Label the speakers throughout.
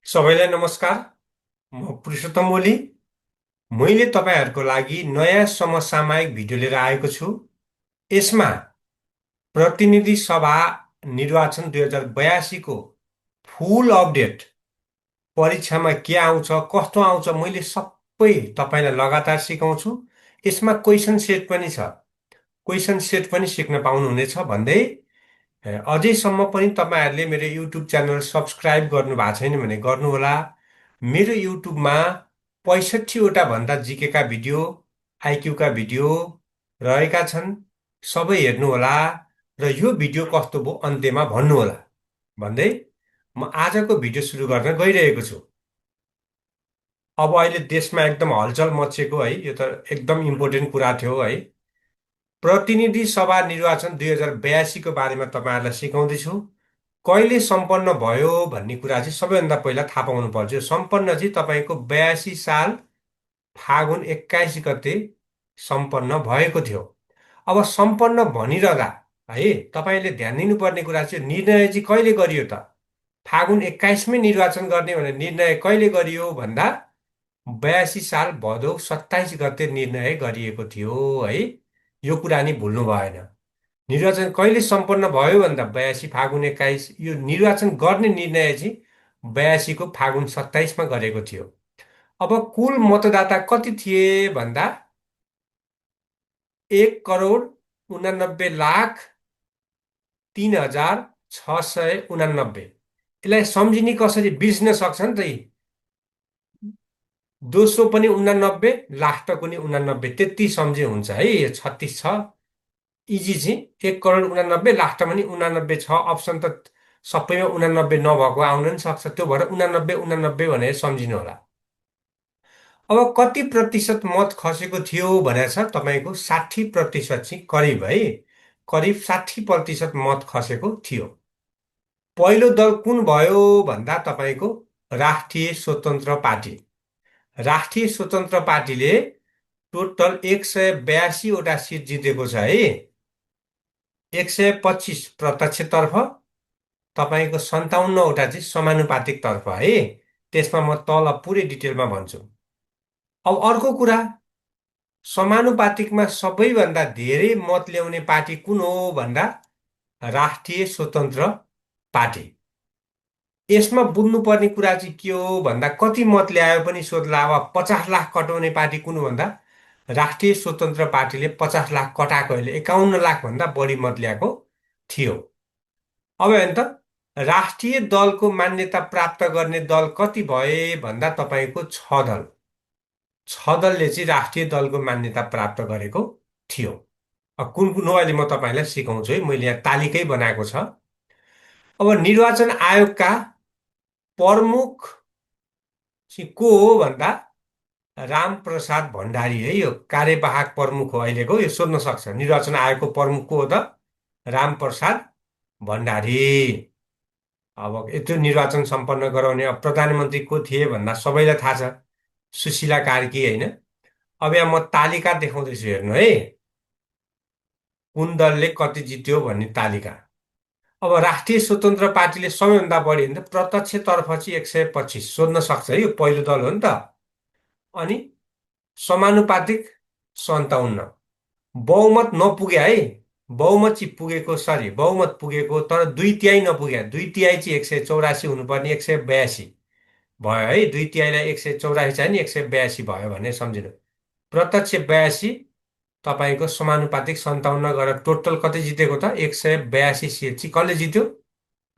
Speaker 1: सबैलाई नमस्कार। म पुरुषोत्तम ओली। मैले तपाईँहरूको लागि नयाँ समसामयिक भिडियो लिएर आएको छु। यसमा प्रतिनिधि सभा निर्वाचन 2082 को फुल अपडेट, परीक्षामा के आउँछ कस्तो आउँछ मैले सबै तपाईँलाई लगातार सिकाउँछु। यसमा क्वेसन सेट पनि छ, क्वेसन सेट पनि सिक्न पाउनुहुनेछ भन्दै अझैसम्म पनि तपाईँहरूले मेरो युट्युब च्यानल सब्सक्राइब गर्नु भएको छैन भने गर्नुहोला। मेरो युट्युबमा 65वटा भन्दा जिकेका भिडियो, आइक्यूका भिडियो रहेका छन्। सबै हेर्नुहोला र यो भिडियो कस्तो भयो अन्त्यमा भन्नुहोला भन्दै म आजको भिडियो सुरु गर्न गइरहेको छु। अब अहिले देशमा एकदम हलचल मचिएको है, यो त एकदम इम्पोर्टेन्ट कुरा थियो है। प्रतिनिधि सभा निर्वाचन 2082 को बारेमा तपाईँहरूलाई सिकाउँदैछु। कहिले सम्पन्न भयो भन्ने कुरा चाहिँ सबैभन्दा पहिला थाहा पाउनु पर्छ। यो सम्पन्न चाहिँ तपाईँको 82 साल फागुन 21 गते सम्पन्न भएको थियो। अब सम्पन्न भनिरहँदा है तपाईँले ध्यान दिनुपर्ने कुरा चाहिँ निर्णय चाहिँ कहिले गरियो त? फागुन 21मै निर्वाचन गर्ने भनेर निर्णय कहिले गरियो भन्दा 82 साल भदौ 27 गते निर्णय गरिएको थियो है। यो कुरा नि भुल्नु भएन। निर्वाचन कहिले सम्पन्न भयो भन्दा 82 फागुन 21। यो निर्वाचन गर्ने निर्णय चाहिँ 82 को फागुन 27मा गरेको थियो। अब कुल मतदाता कति थिए भन्दा 1,89,03,689। यसलाई सम्झिने कसरी बिर्सिन सक्छ नि त यी। दोस्रो पनि 89, लास्टको पनि 89, त्यति सम्झे हुन्छ है। यो 36 छ, इजी चाहिँ 1,89,00,000, लास्टमा पनि 89 छ। अप्सन त सबैमा 89 नभएको आउन पनि सक्छ, त्यो भएर 89 89 भनेर सम्झिनु होला। अब कति प्रतिशत मत खसेको थियो भनेर छ तपाईँको 60% चाहिँ करिब है, करिब 60% मत खसेको थियो। पहिलो दल कुन भयो भन्दा तपाईँको राष्ट्रिय स्वतन्त्र पार्टी। राष्ट्रिय स्वतन्त्र पार्टीले टोटल 182वटा सिट जितेको छ है। 125 प्रत्यक्षतर्फ, तपाईँको 57वटा चाहिँ समानुपातिक तर्फ है। त्यसमा म तल पुरै डिटेलमा भन्छु। अब अर्को कुरा, समानुपातिकमा सबैभन्दा धेरै मत ल्याउने पार्टी कुन हो भन्दा राष्ट्रिय स्वतन्त्र पार्टी। यसमा बुझ्नुपर्ने कुरा चाहिँ के हो भन्दा कति मत ल्यायो पनि सोध्ला। अब 50 लाख कटाउने पार्टी कुन हो भन्दा राष्ट्रिय स्वतन्त्र पार्टीले 50 लाख कटाएको, अहिले 51 लाख भन्दा बढी मत ल्याएको थियो। अब हेर्नु त, राष्ट्रिय दलको मान्यता प्राप्त गर्ने दल कति भए भन्दा तपाईँको 6 दल। 6 दलले चाहिँ राष्ट्रिय दलको मान्यता प्राप्त गरेको थियो। अब कुन कुन हो अहिले म तपाईँलाई सिकाउँछु है, मैले यहाँ तालिकै बनाएको छ। अब निर्वाचन आयोगका प्रमुख चाहिँ को हो भन्दा रामप्रसाद भण्डारी है। यो कार्यवाहक प्रमुख हो अहिलेको। यो सोध्न सक्छ निर्वाचन आयोगको प्रमुख को हो त? रामप्रसाद भण्डारी। अब यत्रो निर्वाचन सम्पन्न गराउने अब प्रधानमन्त्री को थिए भन्दा सबैलाई थाहा छ, सुशीला कार्की होइन। अब यहाँ म तालिका देखाउँदैछु हेर्नु है, कुन दलले कति जित्यो भन्ने तालिका। अब राष्ट्रिय स्वतन्त्र पार्टीले सबैभन्दा बढी होइन, प्रत्यक्षतर्फ चाहिँ 125 सोध्न सक्छ है, यो पहिलो दल हो नि त। अनि समानुपातिक 57, बहुमत नपुग्या है। बहुमत चाहिँ पुगेको, सरी बहुमत पुगेको तर 2/3 नपुग्या। 2/3 चाहिँ 184 हुनुपर्ने 182 भयो है। 2/3लाई 184 चाहिँ नि 182 भयो भने सम्झिनु। प्रत्यक्ष 82, तपाईँको समानुपातिक 57 गरेर टोटल कति जितेको त? 182 सिट चाहिँ कसले जित्यो?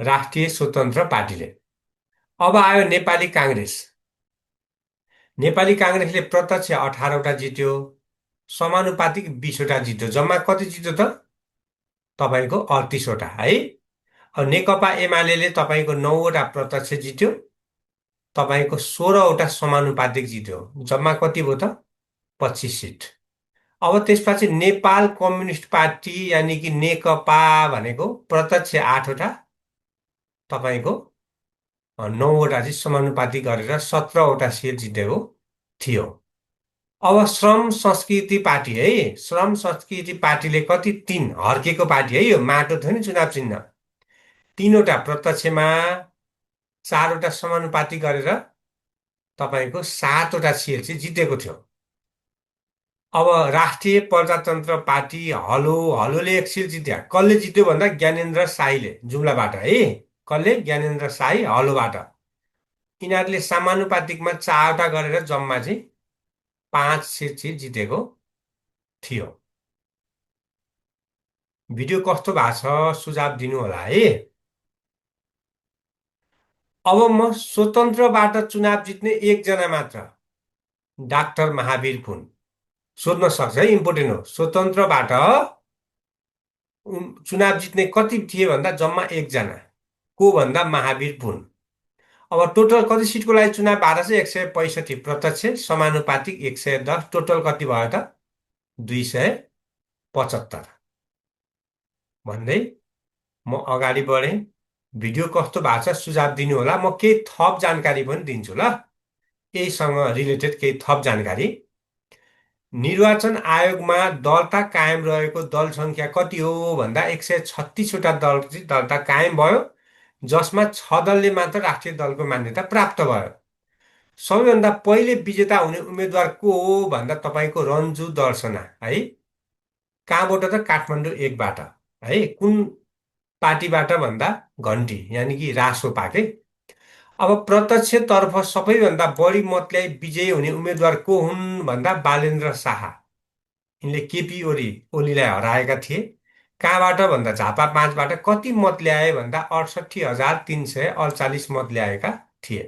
Speaker 1: राष्ट्रिय स्वतन्त्र पार्टीले। अब आयो नेपाली काङ्ग्रेस। नेपाली काङ्ग्रेसले प्रत्यक्ष 18वटा जित्यो, समानुपातिक 20वटा जित्यो। जम्मा कति जित्यो त? तपाईँको 38वटा है। अब नेकपा एमाले तपाईँको 9वटा प्रत्यक्ष जित्यो, तपाईँको 16वटा समानुपातिक जित्यो। जम्मा कति भयो त? 25 सिट। अब त्यसपछि नेपाल कम्युनिस्ट पार्टी यानि कि नेकपा भनेको प्रत्यक्ष 8वटा, तपाईँको 9वटा चाहिँ समानुपातिक गरेर 17वटा सिट जितेको थियो। अब श्रम संस्कृति पार्टी है। श्रम संस्कृति पार्टीले कति? 3, हर्केको पार्टी है। यो माटो थियो नि चुनाव चिन्ह। 3वटा प्रत्यक्षमा, चारवटा समानुपातिक गरेर तपाईँको 7वटा सिट चाहिँ जितेको थियो। अब राष्ट्रिय प्रजातन्त्र पार्टी हलोले एक सिट जित्या। कसले जित्यो भन्दा ज्ञानेन्द्र साईले, जुम्लाबाट है। कसले? ज्ञानेन्द्र साई, हलोबाट। यिनीहरूले समानुपातिकमा 4वटा गरेर जम्मा चाहिँ 5 सिट चाहिँ जितेको थियो। भिडियो कस्तो भएको छ सुझाव दिनु होला है। अब म स्वतन्त्रबाट चुनाव जित्ने एकजना मात्र, डाक्टर महावीर पुन। सोध्न सक्छ है, इम्पोर्टेन्ट हो। स्वतन्त्रबाट चुनाव जित्ने कति थिए भन्दा जम्मा एकजना, को भन्दा महावीर पुन। अब टोटल कति सिटको लागि चुनाव भएको छ? 165। प्रत्यक्ष समानुपातिक 110, टोटल कति भयो त? 275 भन्दै म अगाडि बढेँ। भिडियो कस्तो भएको छ सुझाव दिनु होला। म केही थप जानकारी पनि दिन्छु ल, यहीसँग रिलेटेड केही थप जानकारी। निर्वाचन आयोगमा दलता कायम रहेको दल संख्या कति हो भन्दा 136वटा दलता कायम भयो, जसमा 6 दलले मात्र राष्ट्रिय दलको मान्यता प्राप्त भयो। सबैभन्दा पहिले विजेता हुने उम्मेद्वार को हो भन्दा तपाईँको रन्जु दर्शना है। कहाँबाट त? काठमाडौँ एकबाट है। कुन पार्टीबाट भन्दा घन्टी, यानि कि रासोपा के। अब प्रत्यक्षतर्फ सबैभन्दा बढी मत ल्याई विजयी हुने उम्मेद्वार को हुन् भन्दा बालेन्द्र शाह। यिनले केपी ओलीलाई हराएका थिए। कहाँबाट भन्दा झापा 5बाट। कति मत ल्याए भन्दा 68,348 मत ल्याएका थिए।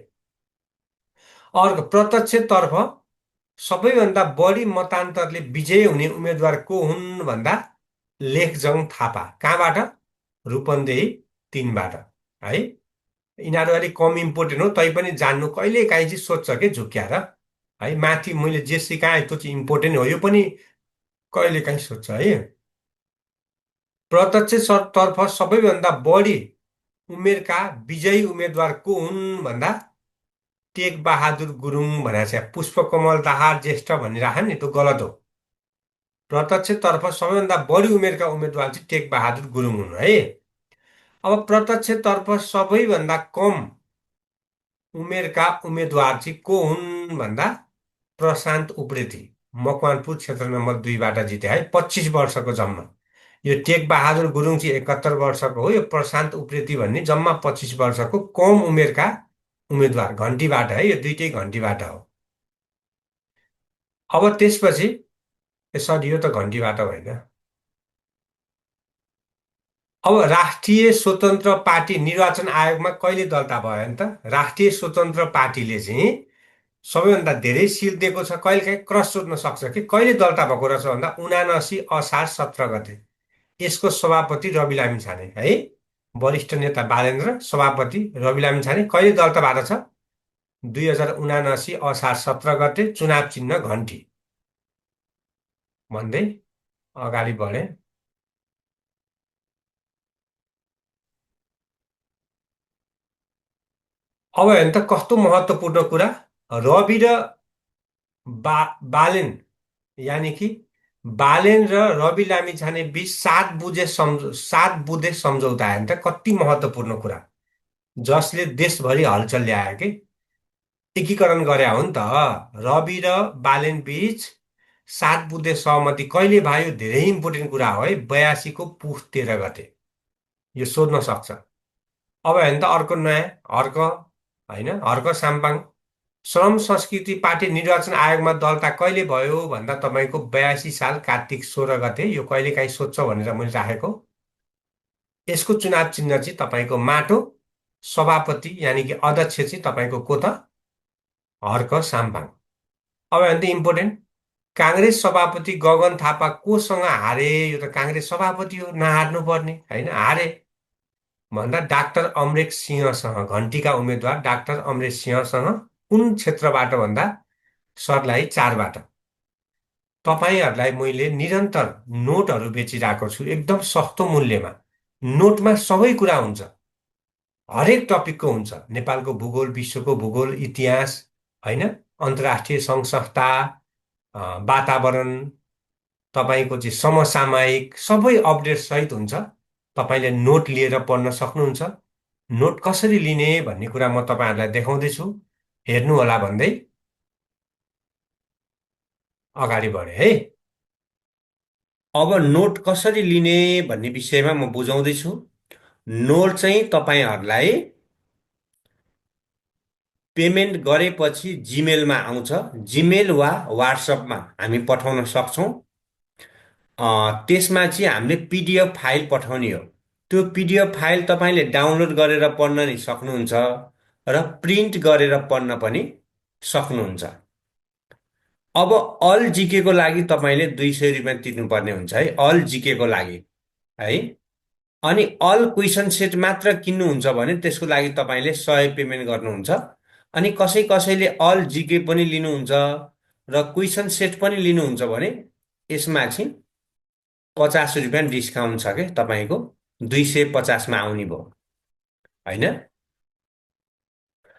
Speaker 1: अर्को प्रत्यक्षतर्फ सबैभन्दा बढी मतान्तरले विजयी हुने उम्मेद्वार को हुन् भन्दा लेखजङ थापा। कहाँबाट? रूपन्देही 3बाट है। यिनीहरू अलिक कम इम्पोर्टेन्ट हो, तैपनि जान्नु कहिले काहीँ चाहिँ सोध्छ के झुक्क्याएर है। माथि मैले जे सिकाएँ त्यो चाहिँ इम्पोर्टेन्ट हो, यो पनि कहिले काहीँ सोध्छ है। प्रत्यक्षतर्फ सबैभन्दा बढी उमेरका विजयी उम्मेद्वार को हुन् भन्दा टेक बहादुर गुरुङ भनेको छ। पुष्पकमल दाहाल ज्येष्ठ भनिराख नि, त्यो गलत हो। प्रत्यक्षतर्फ सबैभन्दा बढी उमेरका उम्मेद्वार चाहिँ टेक बहादुर गुरुङ हुन् है। अब प्रत्यक्षतर्फ सबैभन्दा कम उमेरका उम्मेद्वार चाहिँ को हुन् भन्दा प्रशान्त उप्रेती, मकवानपुर क्षेत्र नम्बर 2बाट जिते है। 25 वर्षको जम्मा। यो टेक बहादुर गुरुङ चाहिँ 71 वर्षको हो। यो प्रशान्त उप्रेती भन्ने जम्मा 25 वर्षको कम उमेरका उम्मेद्वार, घन्टीबाट है। यो दुइटै घन्टीबाट हो। अब त्यसपछि सरी, यो त घन्टीबाट होइन। अब राष्ट्रिय स्वतन्त्र पार्टी निर्वाचन आयोगमा कहिले दर्ता भयो नि त? राष्ट्रिय स्वतन्त्र पार्टीले चाहिँ सबैभन्दा धेरै सिट दिएको छ। कहिले काहीँ क्रस सोध्न सक्छ कि कहिले दर्ता भएको रहेछ भन्दा 79 असार 17 गते। यसको सभापति रवि लामिछाने है। वरिष्ठ नेता बालेन्द्र, सभापति रवि लामिछाने। कहिले दर्ता भएको छ? 2079 असार 17 गते। चुनाव चिन्ह घन्टी भन्दै अगाडि बढे। अब हेर्नु त कस्तो महत्त्वपूर्ण कुरा। रवि र बालेन, यानि कि बालेन र रवि लामिछाने बीच 7 बुँदे सम्झौता आयो नि त। कति महत्त्वपूर्ण कुरा, जसले देशभरि हलचल ल्यायो कि एकीकरण गरे हो नि त। रवि र बालेन बीच 7 बुँदे सहमति कहिले भयो? धेरै इम्पोर्टेन्ट कुरा हो है। 82 को पुस 13 गते। यो सोध्न सक्छ। अब हेर्नु त अर्को नयाँ हर्क होइन, हर्क साम्पाङ। श्रम संस्कृति पार्टी निर्वाचन आयोगमा दर्ता कहिले भयो भन्दा तपाईँको 82 साल कार्तिक 16 गते। यो कहिले काहीँ सोध्छ भनेर मैले राखेको। यसको चुनाव चिन्ह चाहिँ तपाईँको माटो, सभापति यानि कि अध्यक्ष चाहिँ तपाईँको को त? हर्क साम्पाङ। अब हेर्नु त इम्पोर्टेन्ट, काङ्ग्रेस सभापति गगन थापा कोसँग हारे? यो त काङ्ग्रेस सभापति हो, नहार्नु पर्ने होइन। हारे भन्दा डाक्टर अमरेक सिंहसँग, घन्टीका उम्मेद्वार डाक्टर अमरेक सिंहसँग। कुन क्षेत्रबाट भन्दा सर्लाही 4बाट। तपाईँहरूलाई मैले निरन्तर नोटहरू बेचिरहेको छु एकदम सस्तो मूल्यमा। नोटमा सबै कुरा हुन्छ, हरेक टपिकको हुन्छ। नेपालको भूगोल, विश्वको भूगोल, इतिहास होइन, अन्तर्राष्ट्रिय सङ्घ संस्था, वातावरण, तपाईँको चाहिँ समसामयिक सबै अपडेट सहित हुन्छ। तपाईँले नोट लिएर पढ्न सक्नुहुन्छ। नोट कसरी लिने भन्ने कुरा म तपाईँहरूलाई देखाउँदैछु। हेर्नु होला भन्दै अगाडि बढेँ है। अब नोट कसरी लिने भन्ने विषयमा म बुझाउँदैछु। नोट चाहिँ तपाईँहरूलाई पेमेन्ट गरेपछि जिमेलमा आउँछ। जिमेल वा वाट्सएपमा हामी पठाउन सक्छौँ। त्यसमा चाहिँ हामीले पिडिएफ फाइल पठाउने हो। त्यो पिडिएफ फाइल तपाईँले डाउनलोड गरेर पढ्न नि सक्नुहुन्छ र प्रिन्ट गरेर पढ्न पनि सक्नुहुन्छ। अब अल जिकेको लागि तपाईँले 200 रुपियाँ तिर्नुपर्ने हुन्छ है, अल जिकेको लागि है। अनि अल क्वेसन सेट मात्र किन्नुहुन्छ भने त्यसको लागि तपाईँले 100 पेमेन्ट गर्नुहुन्छ। अनि कसैले अल जिके पनि लिनुहुन्छ र क्वेसन सेट पनि लिनुहुन्छ भने यसमा चाहिँ 50 रुपियाँ डिस्काउन्ट छ कि तपाईँको 250मा आउने भयो होइन।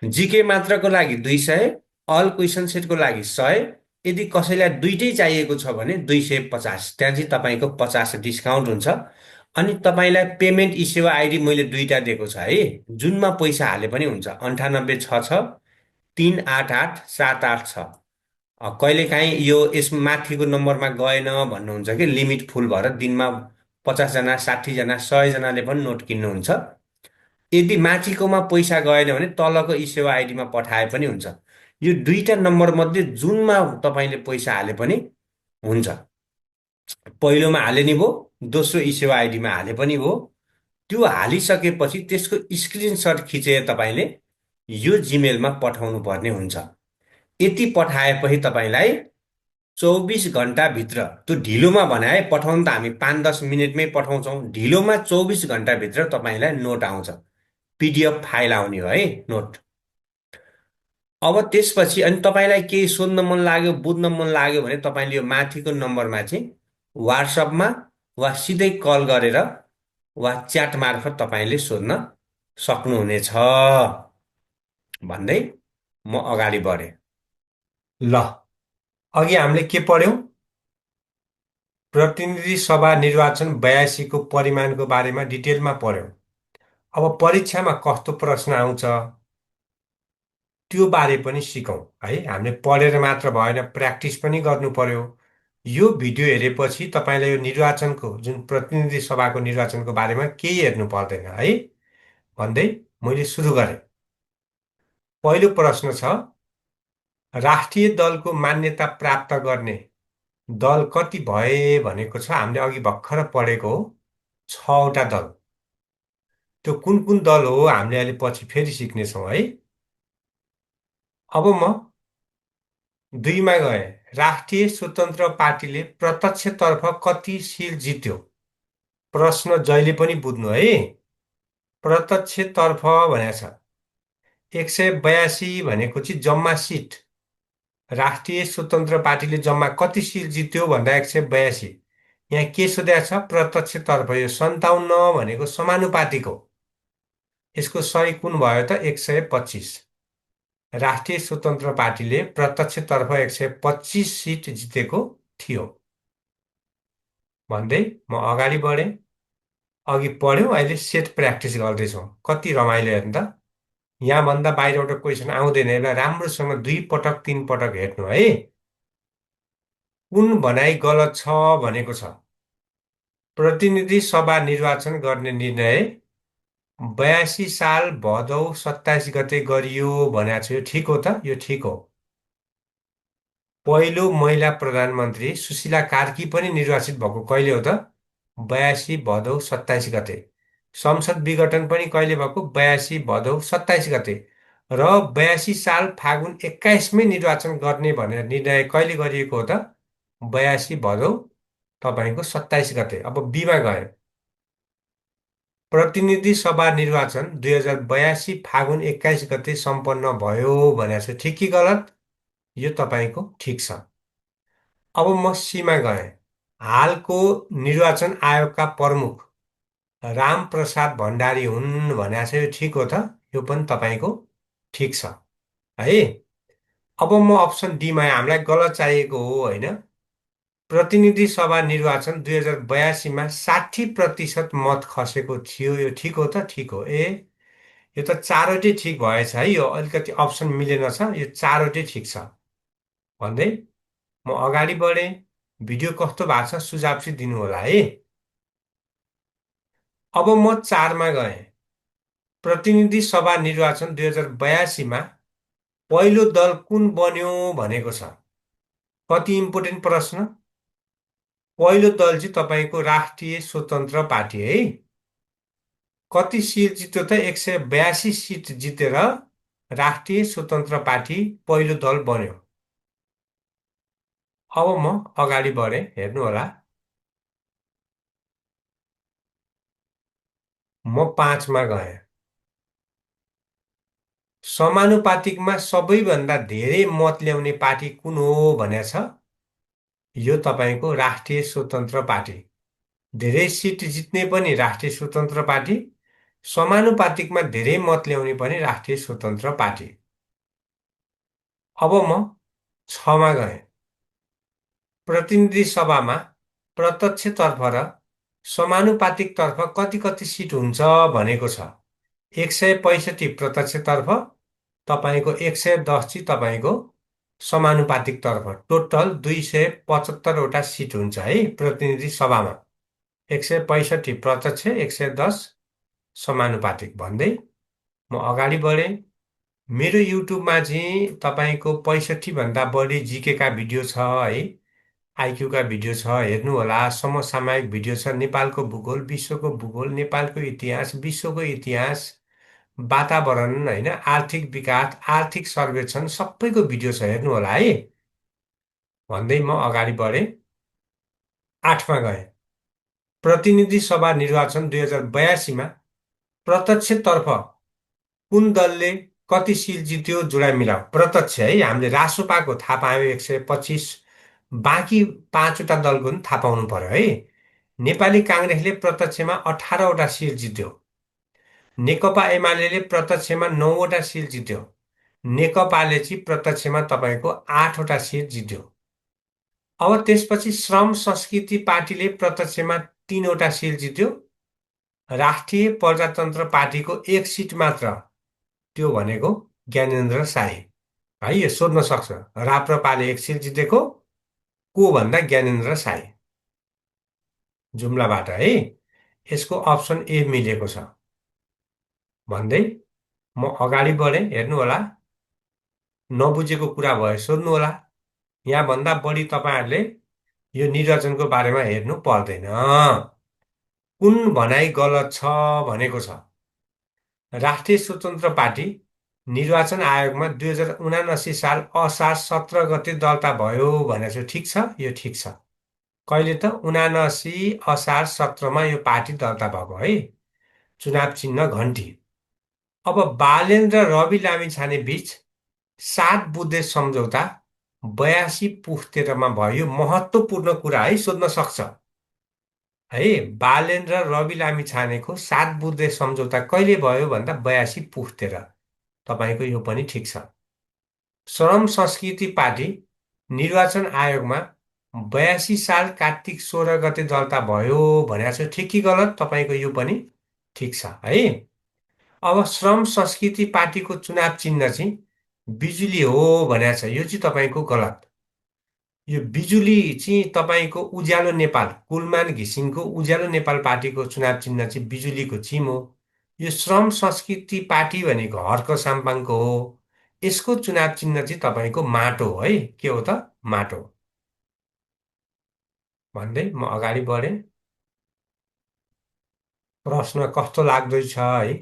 Speaker 1: जिके मात्रको लागि 200, अल क्वेसन सेटको लागि 100। यदि कसैलाई दुइटै चाहिएको छ भने 250, त्यहाँ चाहिँ तपाईँको 50 डिस्काउन्ट हुन्छ। अनि तपाईँलाई पेमेन्ट ई सेवा आइडी मैले दुईटा दिएको छ है, जुनमा पैसा हाले पनि हुन्छ। 9866388786। कहिलेकाहीँ यस माथिको नम्बरमा गएन भन्नुहुन्छ कि लिमिट फुल भएर दिनमा 50जना 60जना 100जनाले पनि नोट किन्नुहुन्छ। यदि माथिकोमा पैसा गएन भने तलको ई सेवा आइडीमा पठाए पनि हुन्छ। यो दुईटा नम्बर मध्ये जुनमा तपाईँले पैसा हाले पनि हुन्छ। पहिलोमा हाले नि भयो, दोस्रो ई सेवा आइडीमा हाले पनि भयो। त्यो हालिसकेपछि त्यसको स्क्रिनसट खिचेर तपाईँले यो जिमेलमा पठाउनु पर्ने हुन्छ। यति पठाएपछि तपाईँलाई 24 घन्टाभित्र, त्यो ढिलोमा भने है, पठाउनु त हामी 5-10 मिनटमै पठाउँछौँ। ढिलोमा 24 घन्टाभित्र तपाईँलाई नोट आउँछ, पिडिएफ फाइल आउने हो है, नोट। अब त्यसपछि अनि तपाईँलाई केही सोध्न मन लाग्यो, बुझ्न मन लाग्यो भने तपाईँले यो माथिको नम्बरमा चाहिँ वाट्सएपमा वा सिधै कल गरेर वा च्याट मार्फत तपाईँले सोध्न सक्नुहुनेछ भन्दै म अगाडि बढेँ। ल, अघि हामीले के पढ्यौँ? प्रतिनिधि सभा निर्वाचन 82को परिमाणको बारेमा डिटेलमा पढ्यौँ। अब परीक्षामा कस्तो प्रश्न आउँछ त्यो बारे पनि सिकौँ है। हामीले पढेर मात्र भएन, प्र्याक्टिस पनि गर्नु पर्यो। यो भिडियो हेरेपछि तपाईँलाई यो निर्वाचनको, जुन प्रतिनिधि सभाको निर्वाचनको बारेमा केही हेर्नु पर्दैन है भन्दै मैले सुरु गरेँ। पहिलो प्रश्न छ, राष्ट्रिय दलको मान्यता प्राप्त गर्ने दल कति भए भनेको छ। हामीले अघि भर्खर पढेको हो, 6वटा दल। त्यो कुन कुन दल हो हामीले अहिले पछि फेरि सिक्नेछौँ है। अब म 2मा गएँ। राष्ट्रिय स्वतन्त्र पार्टीले प्रत्यक्षतर्फ कति सिट जित्यो? प्रश्न जहिले पनि बुझ्नु है, प्रत्यक्षतर्फ भनेको छ 182 भनेको चाहिँ जम्मा सिट। राष्ट्रिय स्वतन्त्र पार्टीले जम्मा कति सिट जित्यो भन्दा 182। यहाँ के सोधेको छ? प्रत्यक्षतर्फ। यो 57 भनेको समानुपातिक हो। यसको सही कुन भयो त? 125। राष्ट्रिय स्वतन्त्र पार्टीले प्रत्यक्षतर्फ 125 सिट जितेको थियो भन्दै म अगाडि बढेँ। अघि पढ्यौँ, अहिले सेट प्र्याक्टिस गर्दैछौँ। कति रमाइलो हेर्नु त। यहाँभन्दा बाहिरबाट क्वेसन आउँदैन। यसलाई राम्रोसँग 2 पटक 3 पटक हेर्नु है। कुन भनाइ गलत छ भनेको छ। प्रतिनिधि सभा निर्वाचन गर्ने निर्णय 82 साल भदौ 27 गते गरियो भनेको छ। यो ठिक हो त? यो ठिक हो। पहिलो महिला प्रधानमन्त्री सुशीला कार्की पनि निर्वाचित भएको कहिले हो त? 82 भदौ 27 गते। संसद विघटन पनि कहिले भएको? 82 भदौ 27 गते। र 82 साल फागुन 21मै निर्वाचन गर्ने भनेर निर्णय कहिले गरिएको हो त? 82 भदौ तपाईँको 27 गते। अब बीमा गए। प्रतिनिधि सभा निर्वाचन 2082 फागुन 21 गते सम्पन्न भयो भनेको छ। ठिक कि गलत? यो तपाईँको ठिक छ। अब म सीमा गएँ। हालको निर्वाचन आयोगका प्रमुख रामप्रसाद भण्डारी हुन् भनेको छ। यो ठिक हो त? यो पनि तपाईँको ठिक छ है। अब म अप्सन डीमा, हामीलाई गलत चाहिएको हो होइन। प्रतिनिधि सभा निर्वाचन 2082मा 60% मत खसेको थियो। यो ठिक हो त? ठिक हो। ए, यो त चारवटै ठिक भएछ है। यो अलिकति अप्सन मिलेन छ, यो चारवटै ठिक छ भन्दै म अगाडि बढेँ। भिडियो कस्तो भएको छ सुझाव चाहिँ दिनु होला है। अब म 4मा गएँ। प्रतिनिधि सभा निर्वाचन 2082मा पहिलो दल कुन बन्यो भनेको छ। कति इम्पोर्टेन्ट प्रश्न। पहिलो दल चाहिँ तपाईँको राष्ट्रिय स्वतन्त्र पार्टी है। कति सिट जित्यो त 182 सिट जितेर राष्ट्रिय स्वतन्त्र पार्टी पहिलो दल बन्यो। अब म अगाडि बढेँ, हेर्नु होला। म 5मा गएँ। समानुपातिकमा सबैभन्दा धेरै मत ल्याउने पार्टी कुन हो भनेको छ। यो तपाईँको राष्ट्रिय स्वतन्त्र पार्टी। धेरै सिट जित्ने पनि राष्ट्रिय स्वतन्त्र पार्टी, समानुपातिकमा धेरै मत ल्याउने पनि राष्ट्रिय स्वतन्त्र पार्टी। अब म 6मा गएँ। प्रतिनिधि सभामा प्रत्यक्षतर्फ र समानुपातिकतर्फ कति कति सिट हुन्छ भनेको छ। 165 प्रत्यक्षतर्फ, तपाईँको 110 चाहिँ तपाईँको समानुपातिकतर्फ। टोटल 275वटा सिट हुन्छ है प्रतिनिधि सभामा। 165 प्रत्यक्ष, 110 समानुपातिक भन्दै म अगाडि बढेँ। मेरो युट्युबमा चाहिँ तपाईँको 65 भन्दा बढी जिकेका भिडियो छ है। आइक्यूका भिडियो छ, हेर्नु होला। समसामयिक भिडियो छ, नेपालको भूगोल, विश्वको भूगोल, नेपालको इतिहास, विश्वको इतिहास, वातावरण होइन, आर्थिक विकास, आर्थिक सर्वेक्षण सबैको भिडियो छ, हेर्नु होला है भन्दै म अगाडि बढेँ। 8मा गएँ। प्रतिनिधि सभा निर्वाचन 2082मा प्रत्यक्षतर्फ कुन दलले कति सिट जित्यो जोडा मिलाऊ। प्रत्यक्ष है, हामीले रासोपाको थाहा पायौँ 125, बाँकी 5वटा दलको पनि थाहा पाउनु पर्यो है। नेपाली काङ्ग्रेसले प्रत्यक्षमा 18वटा सिट जित्यो। नेकपा एमाले प्रत्यक्षमा 9वटा सिट जित्यो। नेकपाले चाहिँ प्रत्यक्षमा तपाईँको 8वटा सिट जित्यो। अब त्यसपछि श्रम संस्कृति पार्टीले प्रत्यक्षमा 3वटा सिट जित्यो। राष्ट्रिय प्रजातन्त्र पार्टीको 1 सिट मात्र, त्यो भनेको ज्ञानेन्द्र साई है। यो सोध्न सक्छ, राप्रपाले 1 सिट जितेको को भन्दा ज्ञानेन्द्र साई, जुम्लाबाट है। यसको अप्सन ए मिलेको छ भन्दै म अगाडि बढेँ। हेर्नु होला, नबुझेको कुरा भयो सोध्नु होला। यहाँभन्दा बढी तपाईँहरूले यो निर्वाचनको बारेमा हेर्नु पर्दैन। कुन भनाइ गलत छ भनेको छ। राष्ट्रिय स्वतन्त्र पार्टी निर्वाचन आयोगमा 2079 साल असार 17 गते दर्ता भयो भनेको छ। ठिक छ, यो ठिक छ। कहिले त 79 असार 17मा यो पार्टी दर्ता भएको है। चुनाव चिन्ह घन्टी। अब बालेन र रवि लामिछाने बीच 7 बुँदे सम्झौता 82 पुस 13मा भयो। यो महत्त्वपूर्ण कुरा है, सोध्न सक्छ है। बालेन र रवि लामिछानेको 7 बुँदे सम्झौता कहिले भयो भन्दा 82 पुस 13। तपाईँको यो पनि ठिक छ। श्रम संस्कृति पार्टी निर्वाचन आयोगमा 82 साल कार्तिक 16 गते दर्ता भयो भनेको छ। ठिक कि गलत, तपाईँको यो पनि ठिक छ है। अब श्रम संस्कृति पार्टीको चुनाव चिन्ह चाहिँ बिजुली हो भनेको छ। यो चाहिँ तपाईँको गलत। यो बिजुली चाहिँ तपाईँको उज्यालो नेपाल, कुलमान घिसिङको उज्यालो नेपाल पार्टीको चुनाव चिन्ह चाहिँ बिजुलीको चिम हो। यो श्रम संस्कृति पार्टी भनेको हर्क साम्पाङको हो। यसको चुनाव चिन्ह चाहिँ तपाईँको माटो हो है। के हो त, माटो भन्दै म अगाडि बढेँ। प्रश्न कस्तो लाग्दैछ है,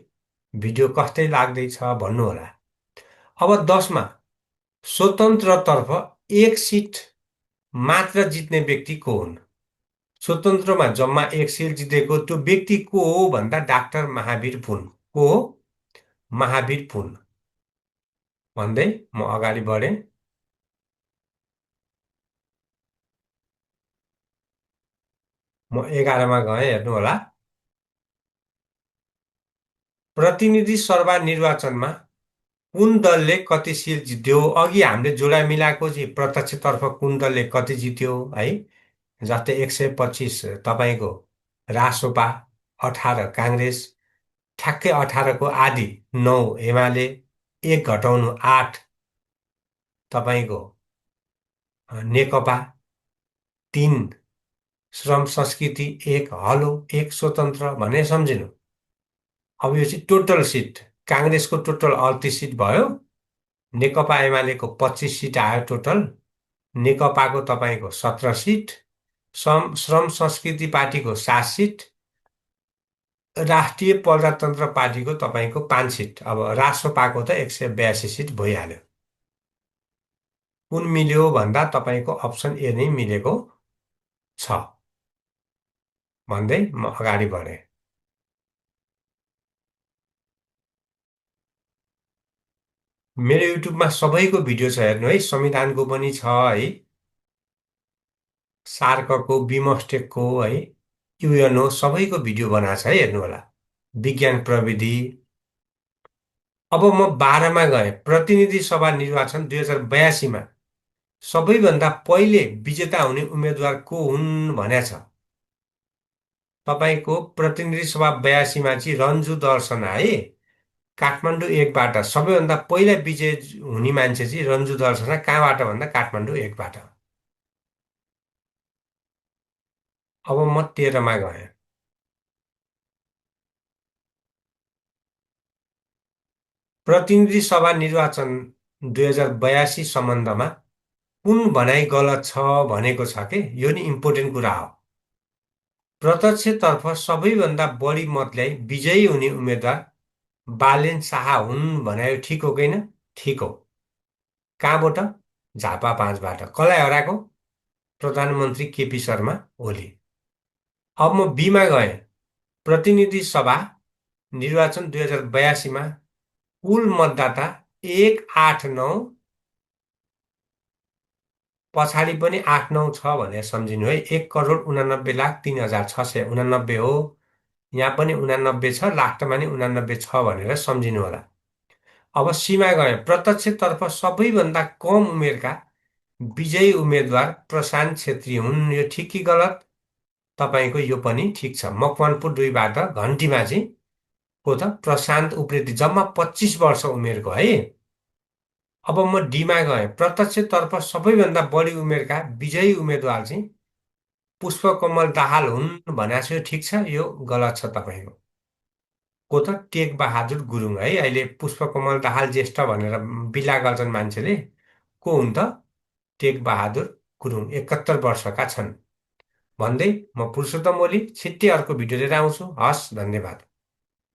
Speaker 1: भिडियो कस्तै लाग्दैछ भन्नु होला। अब 10मा स्वतन्त्रतर्फ 1 सिट मात्र जित्ने व्यक्ति को हुन्। स्वतन्त्रमा जम्मा 1 सिट जितेको त्यो व्यक्ति को हो भन्दा डाक्टर महावीर पुन। को हो, महावीर पुन भन्दै म अगाडि बढेँ। म 11मा गएँ, हेर्नु होला। प्रतिनिधि सभा निर्वाचनमा कुन दलले कति सिट जित्यो। अघि हामीले जोडा मिलाएको चाहिँ प्रत्यक्षतर्फ कुन दलले कति जित्यो है। जस्तै 125 तपाईँको रासोपा, 18 काङ्ग्रेस, ठ्याक्कै 18 को आधी 9 एमाले, 1 घटाउनु 8 तपाईँको नेकपा, 3 श्रम संस्कृति, 1 हलो, 1 स्वतन्त्र भने सम्झिनु। अब यो चाहिँ टोटल सिट, काङ्ग्रेसको टोटल 38 सिट भयो, नेकपा एमालेको 25 सिट आयो टोटल, नेकपाको तपाईँको 17 सिट, श्रम संस्कृति पार्टीको 7 सिट, राष्ट्रिय प्रजातन्त्र पार्टीको तपाईँको 5 सिट। अब राष्ट्रपाको त 182 सिट भइहाल्यो। कुन मिल्यो भन्दा तपाईँको अप्सन ए नै मिलेको छ भन्दै म अगाडि बढेँ। मेरो युट्युबमा सबैको भिडियो छ, हेर्नु है, संविधानको पनि छ है, सार्कको, बिमस्टेकको है, युएनओ सबैको भिडियो बनाएको छ है, हेर्नु होला। विज्ञान प्रविधि। अब म 12मा गएँ, प्रतिनिधि सभा निर्वाचन 2082मा सबैभन्दा पहिले विजेता हुने उम्मेद्वार को हुन् भनेको छ। तपाईँको प्रतिनिधि सभा 82मा चाहिँ रन्जु दर्शना है, काठमाडौँ एकबाट सबैभन्दा पहिला विजय हुने मान्छे चाहिँ रन्जु दर्शना। कहाँबाट भन्दा काठमाडौँ एकबाट। अब म 13मा गएँ। प्रतिनिधि सभा निर्वाचन 2082 सम्बन्धमा कुन भनाइ गलत छ भनेको छ के, यो नि इम्पोर्टेन्ट कुरा हो। प्रत्यक्षतर्फ सबैभन्दा बढी मत ल्याई विजयी हुने उम्मेद्वार बालेन शाह हुन् भन्यो, ठिक हो किन? ठिक हो। कहाँबाट? झापा 5बाट। कसलाई हराएको? प्रधानमन्त्री केपी शर्मा ओली। अब म बीमा गएँ, प्रतिनिधि सभा निर्वाचन 2082मा कुल मतदाता 189, पछाडि पनि 89 छ भनेर सम्झिनु है, 1,89,03,689 हो। यहाँ पनि 89 छ, लास्टमा नि 89 छ भनेर सम्झिनु होला। अब सीमा गए, प्रत्यक्षतर्फ सबैभन्दा कम उमेरका विजयी उम्मेद्वार प्रशान्त छेत्री हुन्, यो ठिक कि गलत? तपाईँको यो पनि ठिक छ। मकवानपुर 2बाट घन्टीमा चाहिँ को त प्रशान्त उप्रेती, जम्मा 25 वर्ष उमेरको है। अब म डीमा गएँ, प्रत्यक्षतर्फ सबैभन्दा बढी उमेरका विजयी उम्मेद्वार चाहिँ पुष्पकमल दाहाल हुन् भनेको छ, यो ठिक छ? यो गलत छ तपाईँको। को त टेक बहादुर गुरुङ है। अहिले पुष्पकमल दाहाल ज्येष्ठ भनेर बिल्ला गर्छन् मान्छेले, को हुन् त? टेक बहादुर गुरुङ, 71 वर्षका छन् भन्दै म पुरुषोत्तम ओली छिट्टै अर्को भिडियो लिएर आउँछु। हस्, धन्यवाद।